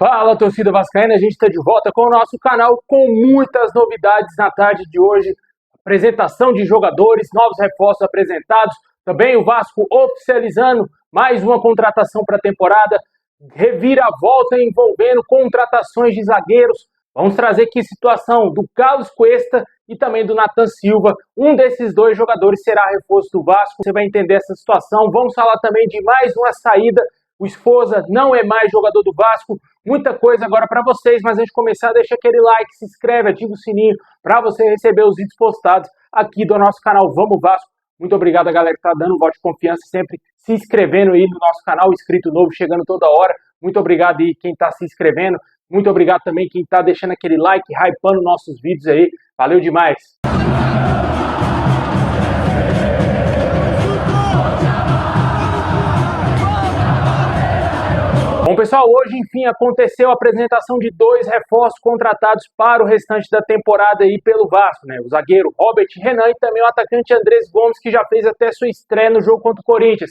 Fala, torcida vascaína, a gente está de volta com o nosso canal com muitas novidades na tarde de hoje. Apresentação de jogadores, novos reforços apresentados, também o Vasco oficializando mais uma contratação para a temporada, reviravolta envolvendo contratações de zagueiros. Vamos trazer aqui a situação do Carlos Cuesta e também do Nathan Silva. Um desses dois jogadores será reforço do Vasco, você vai entender essa situação. Vamos falar também de mais uma saída. O Sforza não é mais jogador do Vasco. Muita coisa agora para vocês, mas antes de começar, deixa aquele like, se inscreve, ativa o sininho para você receber os vídeos postados aqui do nosso canal Vamos Vasco. Muito obrigado a galera que está dando um voto de confiança, sempre se inscrevendo aí no nosso canal, inscrito novo, chegando toda hora. Muito obrigado aí quem está se inscrevendo. Muito obrigado também quem está deixando aquele like, hypando nossos vídeos aí. Valeu demais! Bom, pessoal, hoje, enfim, aconteceu a apresentação de dois reforços contratados para o restante da temporada aí pelo Vasco, né? O zagueiro Robert Renan e também o atacante Andrés Gomes, que já fez até sua estreia no jogo contra o Corinthians.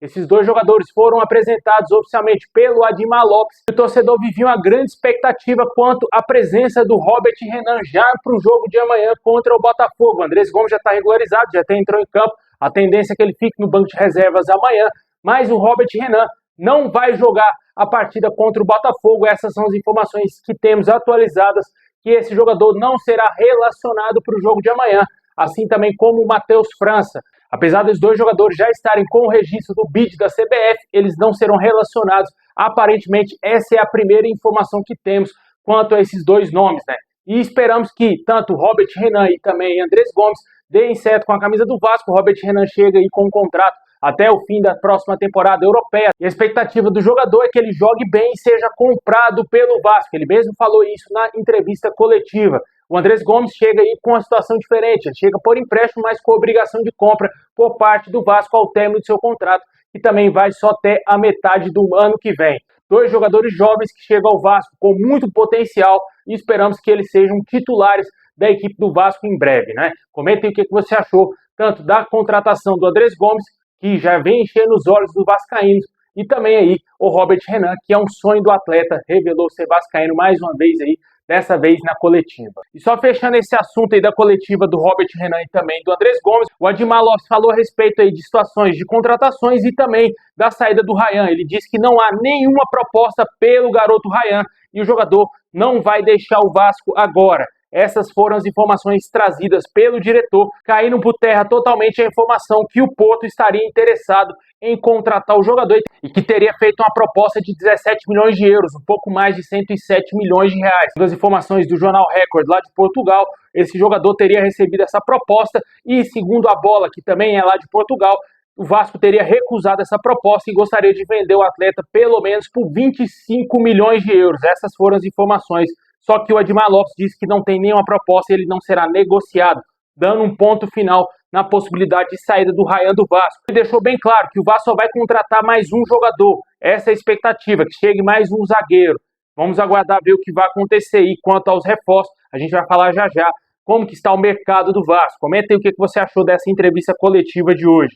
Esses dois jogadores foram apresentados oficialmente pelo Adimar Lopes. O torcedor vivia uma grande expectativa quanto à presença do Robert Renan já para o jogo de amanhã contra o Botafogo. O Andrés Gomes já está regularizado, já até entrou em campo. A tendência é que ele fique no banco de reservas amanhã, mas o Robert Renan não vai jogar a partida contra o Botafogo. Essas são as informações que temos atualizadas, que esse jogador não será relacionado para o jogo de amanhã, assim também como o Matheus França. Apesar dos dois jogadores já estarem com o registro do BID da CBF, eles não serão relacionados. Aparentemente, essa é a primeira informação que temos quanto a esses dois nomes, né? E esperamos que tanto Robert Renan e também Andrés Gomes deem certo com a camisa do Vasco. O Robert Renan chega aí com um contrato até o fim da próxima temporada europeia. E a expectativa do jogador é que ele jogue bem e seja comprado pelo Vasco. Ele mesmo falou isso na entrevista coletiva. O Andrés Gomes chega aí com uma situação diferente. Ele chega por empréstimo, mas com obrigação de compra por parte do Vasco ao término de seu contrato, que também vai só até a metade do ano que vem. Dois jogadores jovens que chegam ao Vasco com muito potencial e esperamos que eles sejam titulares da equipe do Vasco em breve, né? Comentem o que você achou tanto da contratação do Andrés Gomes, que já vem enchendo os olhos dos vascaínos, e também aí o Robert Renan, que é um sonho do atleta, revelou ser vascaíno mais uma vez aí, dessa vez na coletiva. E só fechando esse assunto aí da coletiva do Robert Renan e também do Andrés Gomes, o Adimar Lopes falou a respeito aí de situações de contratações e também da saída do Ryan. Ele disse que não há nenhuma proposta pelo garoto Ryan e o jogador não vai deixar o Vasco agora. Essas foram as informações trazidas pelo diretor, caindo por terra totalmente a informação que o Porto estaria interessado em contratar o jogador e que teria feito uma proposta de 17 milhões de euros, um pouco mais de 107 milhões de reais. Das informações do jornal Record lá de Portugal, esse jogador teria recebido essa proposta e, segundo a Bola, que também é lá de Portugal, o Vasco teria recusado essa proposta e gostaria de vender o atleta pelo menos por 25 milhões de euros. Essas foram as informações. Só que o Adimar Lopes disse que não tem nenhuma proposta e ele não será negociado, dando um ponto final na possibilidade de saída do Ryan do Vasco. Ele deixou bem claro que o Vasco só vai contratar mais um jogador. Essa é a expectativa, que chegue mais um zagueiro. Vamos aguardar ver o que vai acontecer. E quanto aos reforços, a gente vai falar já já como que está o mercado do Vasco. Comenta aí o que você achou dessa entrevista coletiva de hoje.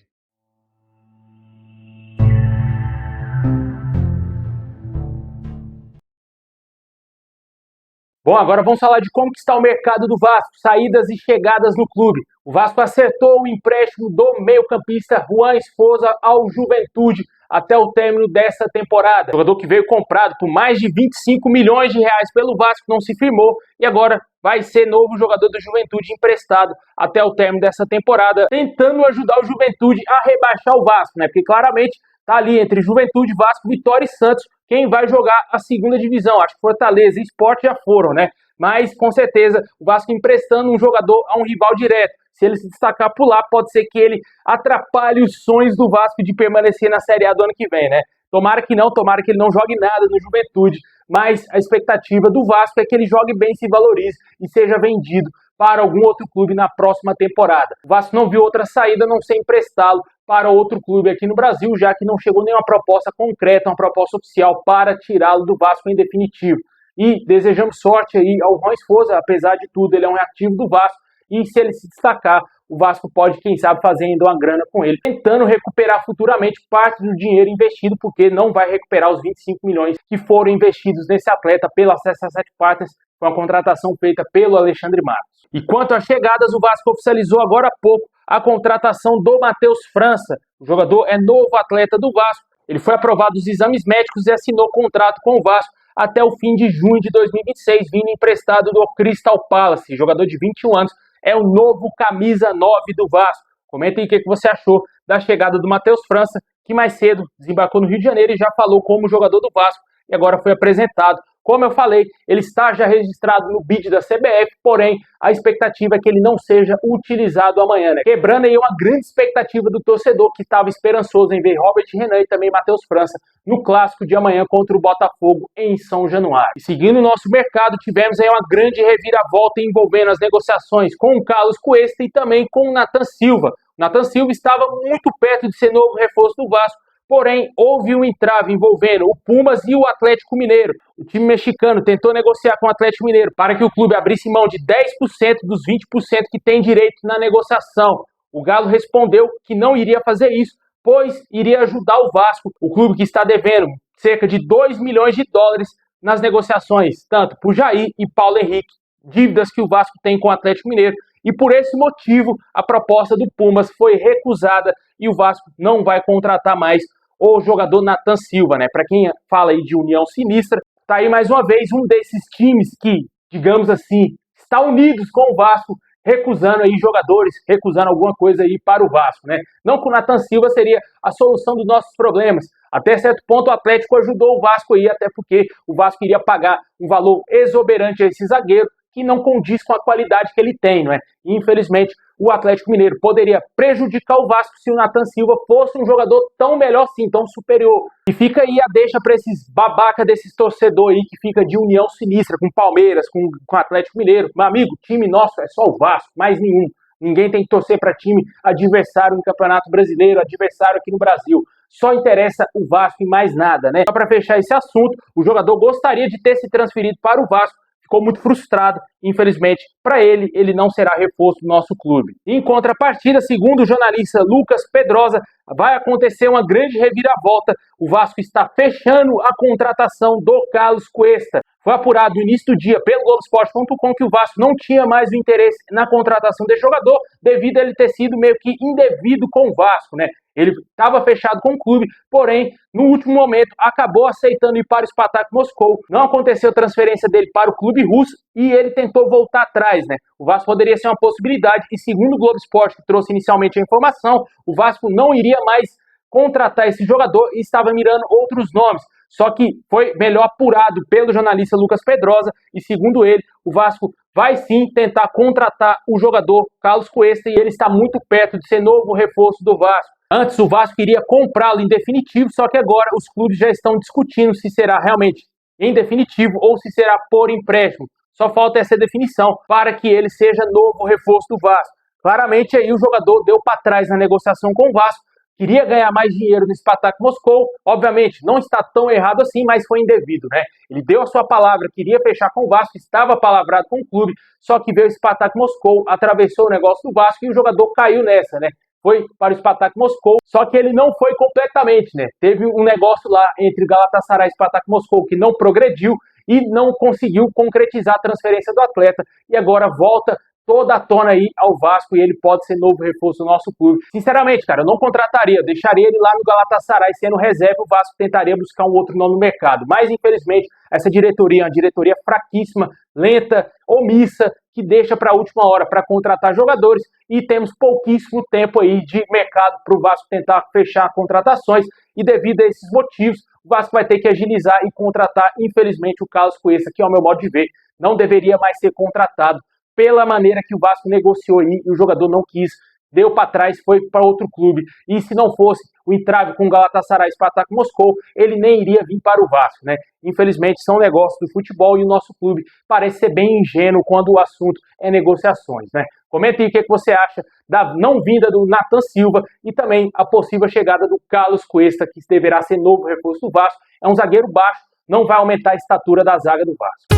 Bom, agora vamos falar de como que está o mercado do Vasco, saídas e chegadas no clube. O Vasco acertou o empréstimo do meio-campista Juan Sforza ao Juventude até o término dessa temporada. O jogador que veio comprado por mais de 25 milhões de reais pelo Vasco não se firmou e agora vai ser novo jogador do Juventude emprestado até o término dessa temporada, tentando ajudar o Juventude a rebaixar o Vasco, né? Porque claramente tá ali entre Juventude, Vasco, Vitória e Santos quem vai jogar a segunda divisão. Acho que Fortaleza e Sport já foram, né? Mas, com certeza, o Vasco emprestando um jogador a um rival direto. Se ele se destacar por lá, pode ser que ele atrapalhe os sonhos do Vasco de permanecer na Série A do ano que vem, né? Tomara que não, tomara que ele não jogue nada no Juventude. Mas a expectativa do Vasco é que ele jogue bem, se valorize e seja vendido para algum outro clube na próxima temporada. O Vasco não viu outra saída a não ser emprestá-lo para outro clube aqui no Brasil, já que não chegou nenhuma proposta concreta, uma proposta oficial para tirá-lo do Vasco em definitivo. E desejamos sorte aí ao Juan Sforza, apesar de tudo, ele é um ativo do Vasco, e se ele se destacar, o Vasco pode, quem sabe, fazer ainda uma grana com ele, tentando recuperar futuramente parte do dinheiro investido, porque não vai recuperar os 25 milhões que foram investidos nesse atleta pela CSA7 Partners, com a contratação feita pelo Alexandre Matos. E quanto às chegadas, o Vasco oficializou agora há pouco a contratação do Matheus França. O jogador é novo atleta do Vasco, ele foi aprovado os exames médicos e assinou contrato com o Vasco até o fim de junho de 2026, vindo emprestado do Crystal Palace. Jogador de 21 anos, é o novo camisa 9 do Vasco. Comenta aí o que você achou da chegada do Matheus França, que mais cedo desembarcou no Rio de Janeiro e já falou como jogador do Vasco e agora foi apresentado. Como eu falei, ele está já registrado no bid da CBF, porém a expectativa é que ele não seja utilizado amanhã, né? Quebrando aí uma grande expectativa do torcedor que estava esperançoso em ver Robert Renan e também Matheus França no clássico de amanhã contra o Botafogo em São Januário. E seguindo o nosso mercado, tivemos aí uma grande reviravolta envolvendo as negociações com o Carlos Cuesta e também com o Nathan Silva. O Nathan Silva estava muito perto de ser novo reforço do Vasco, porém, houve um entrave envolvendo o Pumas e o Atlético Mineiro. O time mexicano tentou negociar com o Atlético Mineiro para que o clube abrisse mão de 10% dos 20% que tem direito na negociação. O Galo respondeu que não iria fazer isso, pois iria ajudar o Vasco, o clube que está devendo cerca de 2 milhões de dólares nas negociações, tanto por Jair e Paulo Henrique, dívidas que o Vasco tem com o Atlético Mineiro. E por esse motivo, a proposta do Pumas foi recusada e o Vasco não vai contratar mais o jogador Nathan Silva, né? Para quem fala aí de união sinistra, tá aí mais uma vez um desses times que, digamos assim, está unidos com o Vasco, recusando aí jogadores, recusando alguma coisa aí para o Vasco, né? Não que o Nathan Silva seria a solução dos nossos problemas. Até certo ponto o Atlético ajudou o Vasco aí, até porque o Vasco iria pagar um valor exoberante a esse zagueiro, que não condiz com a qualidade que ele tem, não é? E, infelizmente, o Atlético Mineiro poderia prejudicar o Vasco se o Nathan Silva fosse um jogador tão melhor sim, tão superior. E fica aí a deixa para esses babaca desses torcedores aí que fica de união sinistra com Palmeiras, com o Atlético Mineiro. Meu amigo, time nosso é só o Vasco, mais nenhum. Ninguém tem que torcer para time adversário no Campeonato Brasileiro, adversário aqui no Brasil. Só interessa o Vasco e mais nada, né? Só para fechar esse assunto, o jogador gostaria de ter se transferido para o Vasco, ficou muito frustrado, infelizmente, para ele não será reforço do nosso clube. Em contrapartida, segundo o jornalista Lucas Pedrosa, vai acontecer uma grande reviravolta. O Vasco está fechando a contratação do Carlos Cuesta. Foi apurado no início do dia pelo Globoesporte.com que o Vasco não tinha mais o interesse na contratação desse jogador, devido a ele ter sido meio que indevido com o Vasco, né? Ele estava fechado com o clube, porém, no último momento, acabou aceitando ir para o Spartak Moscou. Não aconteceu a transferência dele para o clube russo e ele tentou voltar atrás, né? O Vasco poderia ser uma possibilidade e, segundo o Globo Esporte, que trouxe inicialmente a informação, o Vasco não iria mais contratar esse jogador e estava mirando outros nomes. Só que foi melhor apurado pelo jornalista Lucas Pedrosa e, segundo ele, o Vasco vai sim tentar contratar o jogador Carlos Cuesta e ele está muito perto de ser novo reforço do Vasco. Antes o Vasco iria comprá-lo em definitivo, só que agora os clubes já estão discutindo se será realmente em definitivo ou se será por empréstimo. Só falta essa definição para que ele seja novo reforço do Vasco. Claramente aí o jogador deu para trás na negociação com o Vasco, queria ganhar mais dinheiro no Spartak Moscou, obviamente não está tão errado assim, mas foi indevido, né? Ele deu a sua palavra, queria fechar com o Vasco, estava palavrado com o clube, só que veio o Spartak Moscou, atravessou o negócio do Vasco e o jogador caiu nessa, né? Foi para o Spartak Moscou, só que ele não foi completamente, né? Teve um negócio lá entre Galatasaray e Spartak Moscou que não progrediu e não conseguiu concretizar a transferência do atleta e agora volta toda a tona aí ao Vasco e ele pode ser novo reforço do nosso clube. Sinceramente, cara, eu não contrataria, eu deixaria ele lá no Galatasaray sendo reserva, o Vasco tentaria buscar um outro nome no mercado. Mas, infelizmente, essa diretoria é uma diretoria fraquíssima, lenta, omissa, que deixa para a última hora para contratar jogadores e temos pouquíssimo tempo aí de mercado para o Vasco tentar fechar contratações e devido a esses motivos, o Vasco vai ter que agilizar e contratar, infelizmente, o Carlos Cuesta, que, ao meu modo de ver, não deveria mais ser contratado pela maneira que o Vasco negociou aí, e o jogador não quis, deu para trás, foi para outro clube. E se não fosse o entrave com o Galatasaray e Spartak Moscou, ele nem iria vir para o Vasco, né? Infelizmente, são negócios do futebol e o nosso clube parece ser bem ingênuo quando o assunto é negociações, né? Comenta aí o que você acha da não vinda do Nathan Silva e também a possível chegada do Carlos Cuesta, que deverá ser novo reforço do Vasco. É um zagueiro baixo, não vai aumentar a estatura da zaga do Vasco.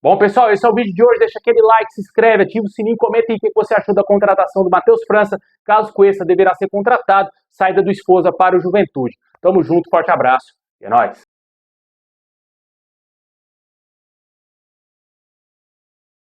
Bom, pessoal, esse é o vídeo de hoje. Deixa aquele like, se inscreve, ativa o sininho, comenta aí o que você achou da contratação do Matheus França. Caso Cuesta deverá ser contratado, saída do Esposa para o Juventude. Tamo junto, forte abraço e é nóis!